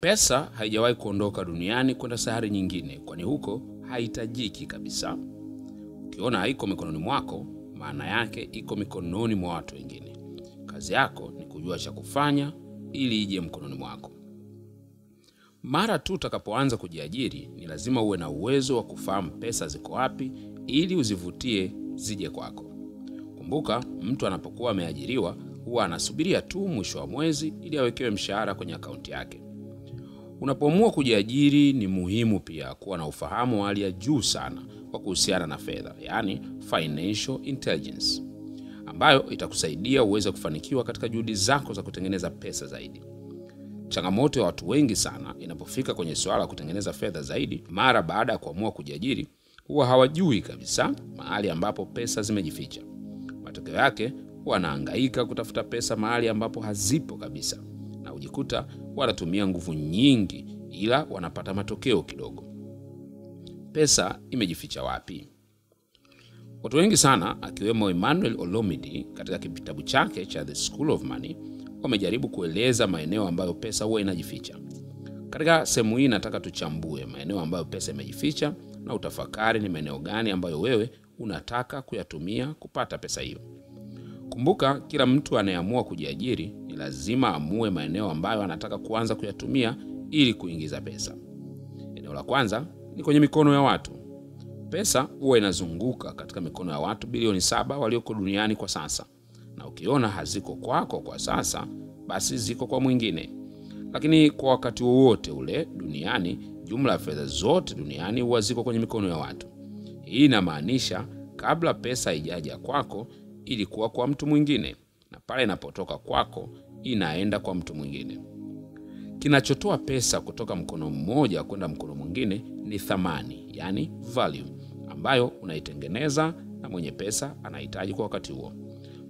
Pesa haijawahi kuondoka duniani kwenda sayari nyingine, kwani huko haitajiki kabisa. Ukiona haiko mikononi mwako, maana yake iko mikononi mwa watu wengine. Kazi yako ni kujua cha kufanya ili ije mkononi mwako. Mara tu utakapoanza kujiajiri, ni lazima uwe na uwezo wa kufahamu pesa ziko wapi ili uzivutie zije kwako. Kumbuka, mtu anapokuwa ameajiriwa huwa anasubiria tu mwisho wa mwezi ili awekewe mshahara kwenye akaunti yake. Unapoamua kujiajiri, ni muhimu pia kuwa na ufahamu wa hali ya juu sana wa kuhusiana na fedha, yani financial intelligence, ambayo itakusaidia uweze kufanikiwa katika juhudi zako za kutengeneza pesa zaidi. Changamoto ya watu wengi sana inapofika kwenye swala la kutengeneza fedha zaidi mara baada ya kuamua kujiajiri, huwa hawajui kabisa mahali ambapo pesa zimejificha. Matokeo yake wanahangaika kutafuta pesa mahali ambapo hazipo kabisa, na ujikuta wanatumia nguvu nyingi ila wanapata matokeo kidogo. Pesa imejificha wapi? Watu wengi sana, akiwemo Emmanuel Olomidi katika kitabu chake cha The School of Money, wamejaribu kueleza maeneo ambayo pesa huwa inajificha. Katika sehemu hii nataka tuchambue maeneo ambayo pesa imejificha na utafakari ni maeneo gani ambayo wewe unataka kuyatumia kupata pesa hiyo. Kumbuka, kila mtu anayeamua kujiajiri ni lazima amue maeneo ambayo anataka kuanza kuyatumia ili kuingiza pesa. Eneo la kwanza ni kwenye mikono ya watu. Pesa huwa inazunguka katika mikono ya watu bilioni 7 walioko duniani kwa sasa. Na ukiona haziko kwako kwa sasa, basi ziko kwa mwingine. Lakini kwa wakati wowote ule duniani, jumla ya fedha zote duniani huwa ziko kwenye mikono ya watu. Hii inamaanisha kabla pesa haijaja kwako, ilikuwa kwa mtu mwingine, na pale inapotoka kwako inaenda kwa mtu mwingine. Kinachotoa pesa kutoka mkono mmoja kwenda mkono mwingine ni thamani, yani value, ambayo unaitengeneza na mwenye pesa anahitaji kwa wakati huo.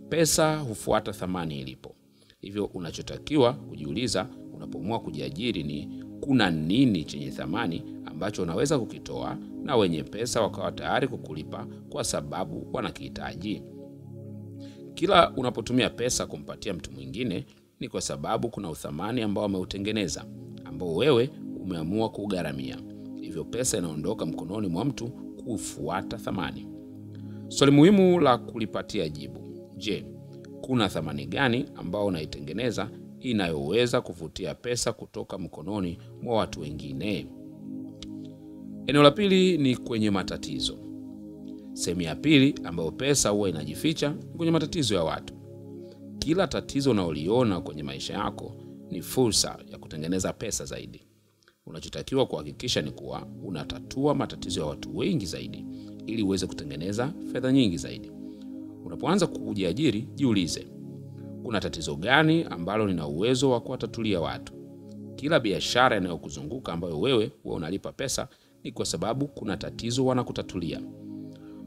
Pesa hufuata thamani ilipo. Hivyo unachotakiwa kujiuliza unapoamua kujiajiri ni kuna nini chenye thamani ambacho unaweza kukitoa na wenye pesa wakawa tayari kukulipa kwa sababu wanakihitaji. Kila unapotumia pesa kumpatia mtu mwingine ni kwa sababu kuna uthamani ambao ameutengeneza, ambao wewe umeamua kugharamia. Hivyo pesa inaondoka mkononi mwa mtu kufuata thamani. Swali muhimu la kulipatia jibu: je, kuna thamani gani ambao unaitengeneza inayoweza kuvutia pesa kutoka mkononi mwa watu wengine? Eneo la pili ni kwenye matatizo. Sehemu ya pili ambayo pesa huwa inajificha ni kwenye matatizo ya watu. Kila tatizo unaoliona kwenye maisha yako ni fursa ya kutengeneza pesa zaidi. Unachotakiwa kuhakikisha ni kuwa unatatua matatizo ya watu wengi zaidi ili uweze kutengeneza fedha nyingi zaidi. Unapoanza kujiajiri, jiulize, kuna tatizo gani ambalo nina uwezo wa kuwatatulia watu? Kila biashara inayokuzunguka ambayo wewe unalipa pesa ni kwa sababu kuna tatizo wanakutatulia.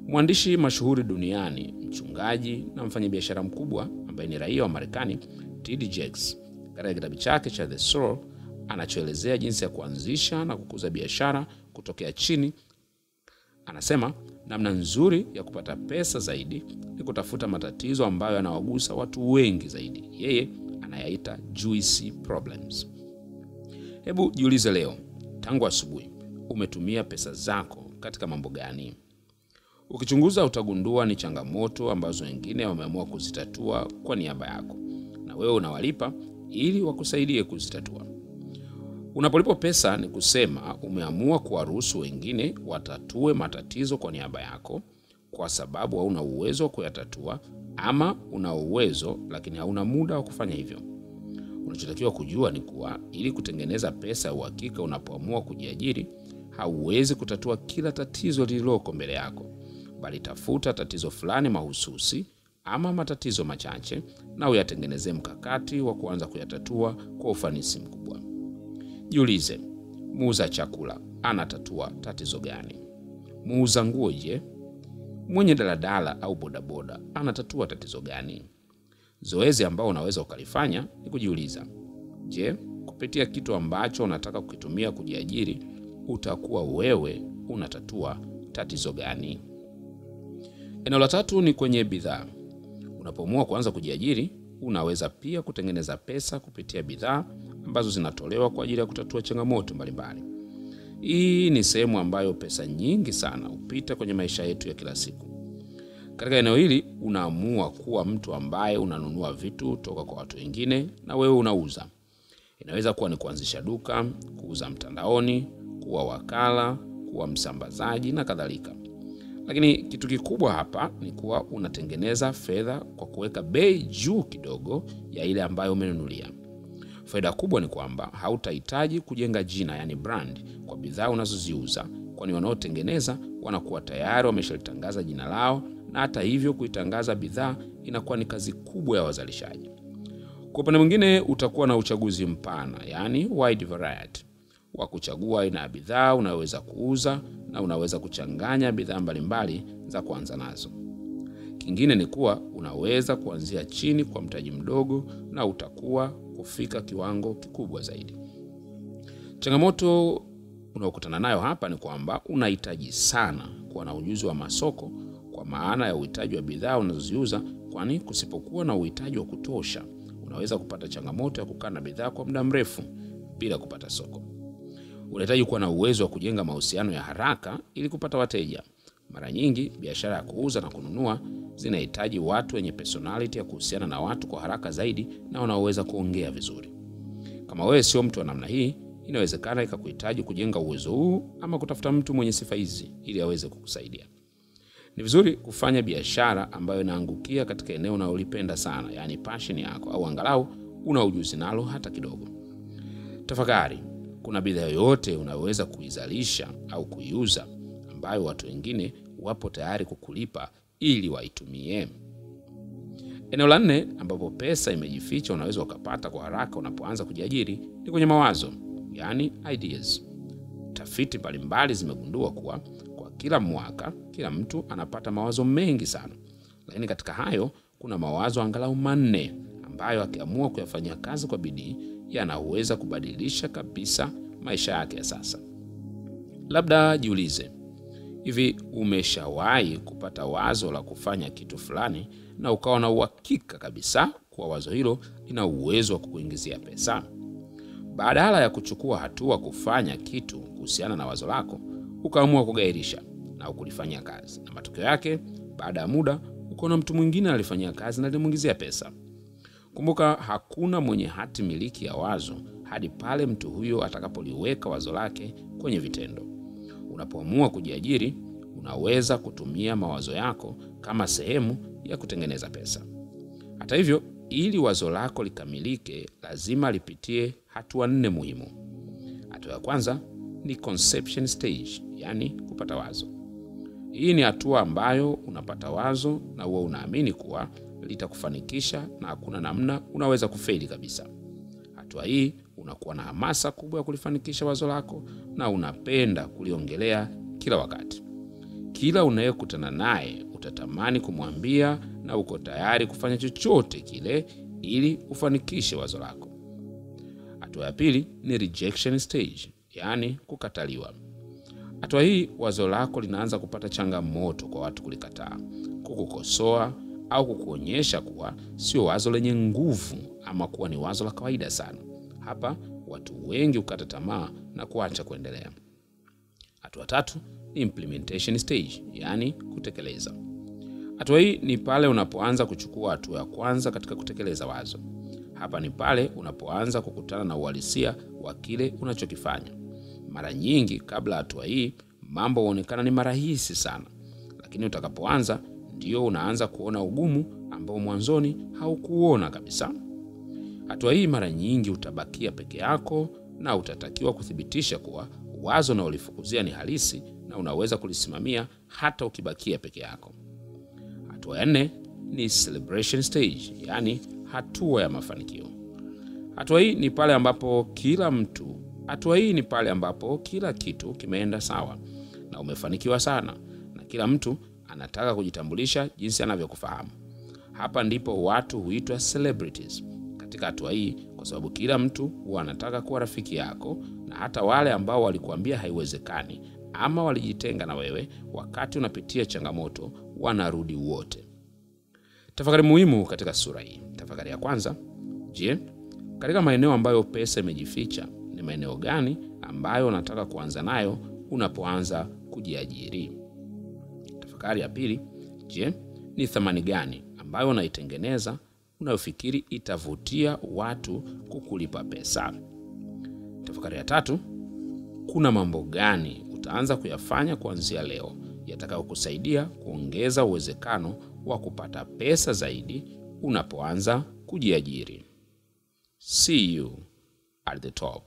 Mwandishi mashuhuri duniani, mchungaji na mfanyabiashara mkubwa ambaye ni raia wa Marekani, T.D. Jakes, katika kitabu chake cha The Soul, anachoelezea jinsi ya kuanzisha na kukuza biashara kutokea chini, anasema namna nzuri ya kupata pesa zaidi ni kutafuta matatizo ambayo yanawagusa watu wengi zaidi. Yeye anayaita juicy problems. Hebu jiulize leo, tangu asubuhi umetumia pesa zako katika mambo gani? Ukichunguza utagundua ni changamoto ambazo wengine wameamua kuzitatua kwa niaba yako, na wewe unawalipa ili wakusaidie kuzitatua. Unapolipwa pesa ni kusema umeamua kuwaruhusu wengine watatue matatizo kwa niaba yako, kwa sababu hauna uwezo wa kuyatatua, ama una uwezo lakini hauna muda wa kufanya hivyo. Unachotakiwa kujua ni kuwa ili kutengeneza pesa ya uhakika unapoamua kujiajiri, hauwezi kutatua kila tatizo lililoko mbele yako, bali tafuta tatizo fulani mahususi ama matatizo machache na uyatengenezee mkakati wa kuanza kuyatatua kwa ufanisi mkubwa. Jiulize, muuza chakula anatatua tatizo gani? Muuza nguo je? Mwenye daladala au bodaboda anatatua tatizo gani? Zoezi ambao unaweza ukalifanya ni kujiuliza, je, kupitia kitu ambacho unataka kukitumia kujiajiri, utakuwa wewe unatatua tatizo gani? Eneo la tatu ni kwenye bidhaa. Unapoamua kuanza kujiajiri, unaweza pia kutengeneza pesa kupitia bidhaa ambazo zinatolewa kwa ajili ya kutatua changamoto mbalimbali. Hii ni sehemu ambayo pesa nyingi sana hupita kwenye maisha yetu ya kila siku. Katika eneo hili unaamua kuwa mtu ambaye unanunua vitu toka kwa watu wengine na wewe unauza. Inaweza kuwa ni kuanzisha duka, kuuza mtandaoni, kuwa wakala, kuwa msambazaji na kadhalika. Lakini kitu kikubwa hapa ni kuwa unatengeneza fedha kwa kuweka bei juu kidogo ya ile ambayo umenunulia. Faida kubwa ni kwamba hautahitaji kujenga jina, yani brand, kwa bidhaa unazoziuza, kwani wanaotengeneza wanakuwa tayari wameshalitangaza jina lao, na hata hivyo kuitangaza bidhaa inakuwa ni kazi kubwa ya wazalishaji. Kwa upande mwingine utakuwa na uchaguzi mpana, yani wide variety, wa kuchagua aina ya bidhaa unaweza kuuza, na unaweza kuchanganya bidhaa mbalimbali za kuanza nazo. Kingine ni kuwa unaweza kuanzia chini kwa mtaji mdogo na utakuwa kufika kiwango kikubwa zaidi. Changamoto unaokutana nayo hapa ni kwamba unahitaji sana kuwa na ujuzi wa masoko, kwa maana ya uhitaji wa bidhaa unazoziuza, kwani kusipokuwa na uhitaji wa kutosha unaweza kupata changamoto ya kukaa na bidhaa kwa muda mrefu bila kupata soko. Unahitaji kuwa na uwezo wa kujenga mahusiano ya haraka ili kupata wateja. Mara nyingi biashara ya kuuza na kununua zinahitaji watu wenye personality ya kuhusiana na watu kwa haraka zaidi na wanaoweza kuongea vizuri. Kama wewe sio mtu wa namna hii, inawezekana ikakuhitaji kujenga uwezo huu ama kutafuta mtu mwenye sifa hizi ili aweze kukusaidia. Ni vizuri kufanya biashara ambayo inaangukia katika eneo unalolipenda sana, yani passion yako, au angalau una ujuzi nalo hata kidogo. Tafakari, kuna bidhaa yoyote unaweza kuizalisha au kuiuza ambayo watu wengine wapo tayari kukulipa ili waitumie? Eneo la 4 ambapo pesa imejificha unaweza ukapata kwa haraka unapoanza kujiajiri ni kwenye mawazo, yani ideas. Tafiti mbalimbali zimegundua kuwa kwa kila mwaka kila mtu anapata mawazo mengi sana. Lakini katika hayo kuna mawazo angalau 4 ambayo akiamua kuyafanyia kazi kwa bidii yanaweza kubadilisha kabisa maisha yake ya sasa. Labda jiulize, hivi umeshawahi kupata wazo la kufanya kitu fulani na ukawa na uhakika kabisa kwa wazo hilo lina uwezo wa kukuingizia pesa? Badala ya kuchukua hatua kufanya kitu kuhusiana na wazo lako, ukaamua kugairisha na ukulifanyia kazi, na matokeo yake baada ya muda ukaona mtu mwingine alifanyia kazi na limuingizia pesa. Kumbuka, hakuna mwenye hati miliki ya wazo hadi pale mtu huyo atakapoliweka wazo lake kwenye vitendo. Unapoamua kujiajiri, unaweza kutumia mawazo yako kama sehemu ya kutengeneza pesa. Hata hivyo, ili wazo lako likamilike, lazima lipitie hatua 4 muhimu. Hatua ya kwanza ni conception stage, yani kupata wazo. Hii ni hatua ambayo unapata wazo na wewe unaamini kuwa litakufanikisha na hakuna namna unaweza kufeli kabisa. Hatua hii unakuwa na hamasa kubwa ya kulifanikisha wazo lako na unapenda kuliongelea kila wakati. Kila unayekutana naye utatamani kumwambia na uko tayari kufanya chochote kile ili ufanikishe wazo lako. Hatua ya pili ni rejection stage, yani kukataliwa. Hatua hii wazo lako linaanza kupata changamoto kwa watu kulikataa, kukukosoa au kukuonyesha kuwa sio wazo lenye nguvu ama kuwa ni wazo la kawaida sana. Hapa watu wengi hukata tamaa na kuacha kuendelea. Hatua 3 ni implementation stage, yani kutekeleza. Hatua hii ni pale unapoanza kuchukua hatua ya kwanza katika kutekeleza wazo. Hapa ni pale unapoanza kukutana na uhalisia wa kile unachokifanya. Mara nyingi kabla hatua hii mambo huonekana ni marahisi sana, lakini utakapoanza ndio unaanza kuona ugumu ambao mwanzoni haukuona kabisa. Hatua hii mara nyingi utabakia peke yako na utatakiwa kuthibitisha kuwa wazo na ulifukuzia ni halisi na unaweza kulisimamia hata ukibakia peke yako. Hatua ya 4 ni celebration stage, yani hatua ya mafanikio. Hatua hii ni pale ambapo kila kitu kimeenda sawa na umefanikiwa sana na kila mtu anataka kujitambulisha jinsi anavyokufahamu. Hapa ndipo watu huitwa celebrities katika hatua hii, kwa sababu kila mtu huwa anataka kuwa rafiki yako, na hata wale ambao walikuambia haiwezekani ama walijitenga na wewe wakati unapitia changamoto wanarudi wote. Tafakari muhimu katika sura hii. Tafakari ya kwanza, je, Katika maeneo ambayo pesa imejificha, ni maeneo gani ambayo unataka kuanza nayo unapoanza kujiajiri? Tafakari ya pili, je, ni thamani gani ambayo unaitengeneza unayofikiri itavutia watu kukulipa pesa? Tafakari ya tatu, kuna mambo gani utaanza kuyafanya kuanzia leo yatakayokusaidia kuongeza uwezekano wa kupata pesa zaidi unapoanza kujiajiri? See you at the top.